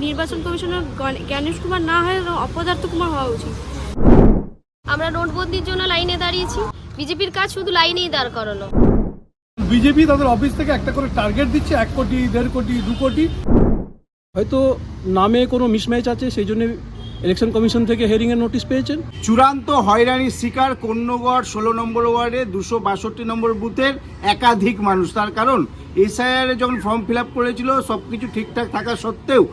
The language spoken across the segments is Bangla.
নির্বাচন কমিশনার জ্ঞানেশ কুমার না হয়ে অপদার্থ কুমার হওয়া উচিত। আমরা নোটবন্দির জন্য লাইনে দাঁড়িয়েছি। বিজেপির কাজ শুধু লাইনেই দাঁড় করানো। বিজেপি তাদের অফিস থেকে একটা করে টার্গেট দিচ্ছে, 1 কোটি 1.5 কোটি 2 কোটি। হয়তো নামে কোনো মিসম্যাচ আছে, সেই জন্য ইলেকশন কমিশন থেকে হেয়ারিংয়ের নোটিশ পেয়েছেন। চূড়ান্ত হয়রানির শিকার কন্যগড় 16 নম্বর ওয়ার্ডে 262 নম্বর বুথের একাধিক মানুষ। তার কারণ এসআইআর যখন ফর্ম ফিল আপ করেছিল সব কিছু ঠিকঠাক থাকা সত্ত্বেও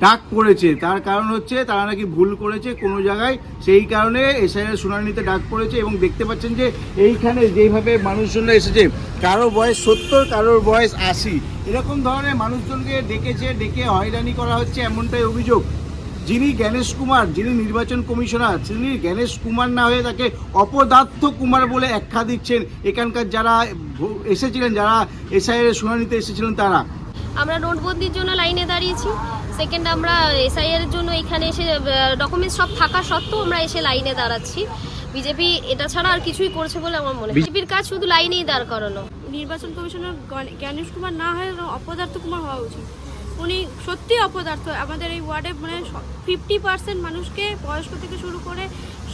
ডাক পড়েছে। তার কারণ হচ্ছে তারা নাকি ভুল করেছে কোনো জায়গায়, সেই কারণে এসআইআর শুনানিতে ডাক পড়েছে। এবং দেখতে পাচ্ছেন যে এইখানে যেইভাবে মানুষজনরা এসেছে, কারোর বয়স 70, কারোর বয়স 80, এরকম ধরনের মানুষজনকে ডেকে হয়রানি করা হচ্ছে, এমনটাই অভিযোগ। যিনি জ্ঞানেশ কুমার, যিনি নির্বাচন কমিশনার, তিনি জ্ঞানেশ কুমার না হয়ে তাকে অপদার্থ কুমার বলে আখ্যা দিচ্ছেন এখানকার যারা এসেছিলেন, যারা এসআইআর শুনানিতে এসেছিলেন তারা। আমরা নোটবন্দির জন্য লাইনে দাঁড়িয়েছি। সেকেন্ড, আমরা এসআইআর এর জন্য এখানে এসে ডকুমেন্টস সব থাকা সত্ত্বেও আমরা এসে লাইনে দাঁড়াচ্ছি। বিজেপি এটা ছাড়া আর কিছুই করছে বলে আমার মনে হয়। বিজেপির কাজ শুধু লাইনেই দাঁড় করানো। নির্বাচন কমিশনার জ্ঞানেশ কুমার না হয়ে অপদার্থ কুমার হওয়া উচিত। উনি সত্যি অপদার্থ। আমাদের এই ওয়ার্ডে মানে 50% মানুষকে, বয়স্ক থেকে শুরু করে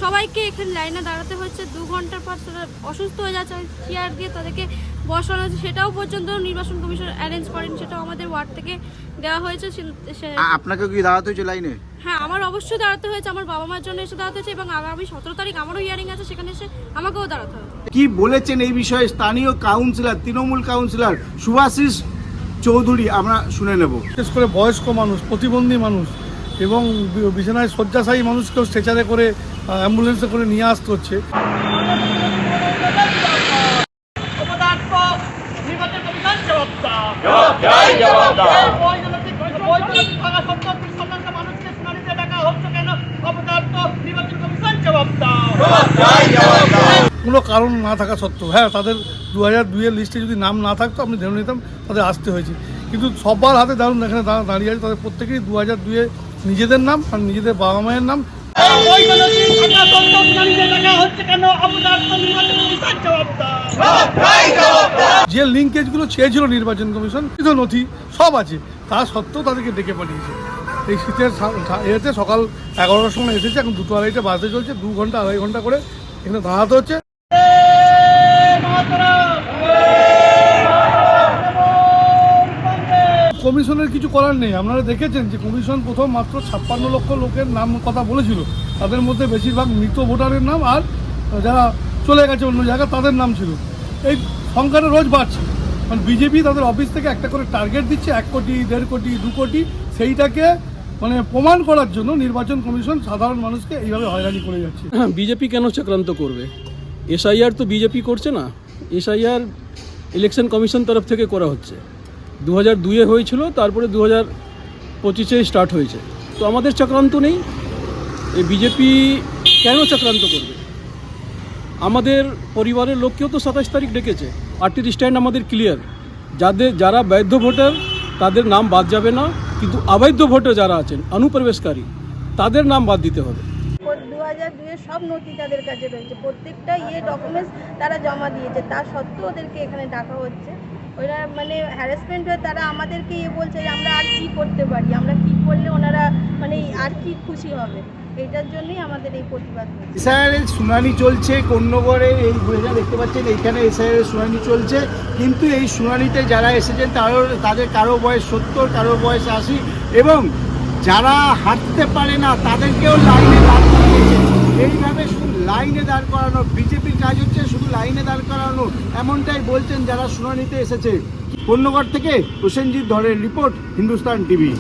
সবাইকে এখানে লাইনে দাঁড়াতে হচ্ছে। 2 ঘন্টার পর তারা অসুস্থ হয়ে যাচ্ছে, চেয়ার দিয়ে তাদেরকে বসানো হচ্ছে, সেটাও পর্যন্ত নির্বাচন কমিশন অ্যারেঞ্জ করেন, সেটাও আমাদের ওয়ার্ড থেকে দেওয়া হয়েছে। আপনাকে কি দাঁড়াতে হয়েছে লাইনে? হ্যাঁ, আমার অবশ্যই দাঁড়াতে হয়েছে। আমার বাবা মার জন্য এসে দাঁড়াতে হয়েছে এবং আগামী 17 তারিখ আমারও হিয়ারিং আছে, সেখানে এসে আমাকেও দাঁড়াতে হবে। কি বলেছেন এই বিষয়ে স্থানীয় কাউন্সিলর, তৃণমূল কাউন্সিলর সুভাশিস চৌধুরী, আমরা শুনে নেব। বিশেষ করে বয়স্ক মানুষ, প্রতিবন্ধী মানুষ এবং বিছানায় শয্যাশায়ী মানুষকেও স্ট্রেচারে করে, অ্যাম্বুলেন্সে করে নিয়ে আসতে হচ্ছে। কোনো কারণ না থাকা সত্ত্বেও, হ্যাঁ, তাদের 2002-এর লিস্টে যদি নাম না থাকতো আপনি ধরে নিতাম তাদের আসতে হয়েছে, কিন্তু সবার হাতে দারুণ এখানে দাঁড়িয়ে আছে, তাদের প্রত্যেকেই 2002-এ নিজেদের নাম আর নিজেদের বাবা মায়ের নাম। যে লিঙ্কেজগুলো চেয়েছিল নির্বাচন কমিশন, কিছু নথি সব আছে, তা সত্ত্বেও তাদেরকে ডেকে পাঠিয়েছে। এই শীতের এতে সকাল 11টার সময় এসেছে, এখন 2:30 বাজতে চলছে, 2 ঘন্টা 2.5 ঘন্টা করে এখানে দাঁড়াতে হচ্ছে। কমিশনের কিছু করার নেই। আপনারা দেখেছেন যে কমিশন প্রথম মাত্র 56 লক্ষ লোকের নাম কথা বলেছিল, তাদের মধ্যে বেশিরভাগ মৃত ভোটারের নাম আর যারা চলে গেছে অন্য জায়গায় তাদের নাম ছিল। এই সংখ্যাটা রোজ বাড়ছে, মানে বিজেপি তাদের অফিস থেকে একটা করে টার্গেট দিচ্ছে, 1 কোটি 1.5 কোটি 2 কোটি, সেইটাকে মানে প্রমাণ করার জন্য নির্বাচন কমিশন সাধারণ মানুষকে এইভাবে হয়রানি করে যাচ্ছে। বিজেপি কেন চক্রান্ত করবে? এসআইআর তো বিজেপি করছে না, এসআইআর ইলেকশন কমিশন তরফ থেকে করা হচ্ছে। 2002-এ হয়েছিল, তারপরে 2025-এ স্টার্ট হয়েছে। তো আমাদের চক্রান্ত নেই। এই বিজেপি কেন চক্রান্ত করবে? আমাদের পরিবারের লোককেও তো 27 তারিখ ডেকেছে। পার্টির স্ট্যান্ড আমাদের ক্লিয়ার। যারা বৈধ ভোটার তাদের নাম বাদ যাবে না, কিন্তু অবৈধ ভোটার যারা আছেন, অনুপ্রবেশকারী, তাদের নাম বাদ দিতে হবে। 2002-এর সব নথি তাদের কাছে রয়েছে, প্রত্যেকটা ডকুমেন্টস তারা জমা দিয়েছে, তা সত্ত্বেও ওদেরকে এখানে ডাকা হচ্ছে। ওরা মানে হ্যারাসমেন্ট হয়ে তারা আমাদেরকে বলছে যে আমরা আর কি করতে পারি, আমরা কি করলে ওনারা মানে আর কি খুশি হবে। এইটার জন্যই আমাদের এই প্রতিবাদ। এসআইআর শুনানি চলছে কন্যগড়ে, এই ঘুরে দেখতে পাচ্ছেন এইখানে এসআইআর শুনানি চলছে, কিন্তু এই শুনানিতে যারা এসেছেন তাদের কারো বয়স 70, কারো বয়স 80, এবং যারা হাঁটতে পারে না তাদেরকেও লাইনে দাঁড় করিয়েছে। এইভাবে শুধু লাইনে দাঁড় করানো, বিজেপির কাজ হচ্ছে শুধু লাইনে দাঁড় করানো, এমনটাই বলছেন যারা শুনানিতে এসেছে। কন্যগড় থেকে প্রসেনজিৎ ধরের রিপোর্ট, হিন্দুস্তান টিভি।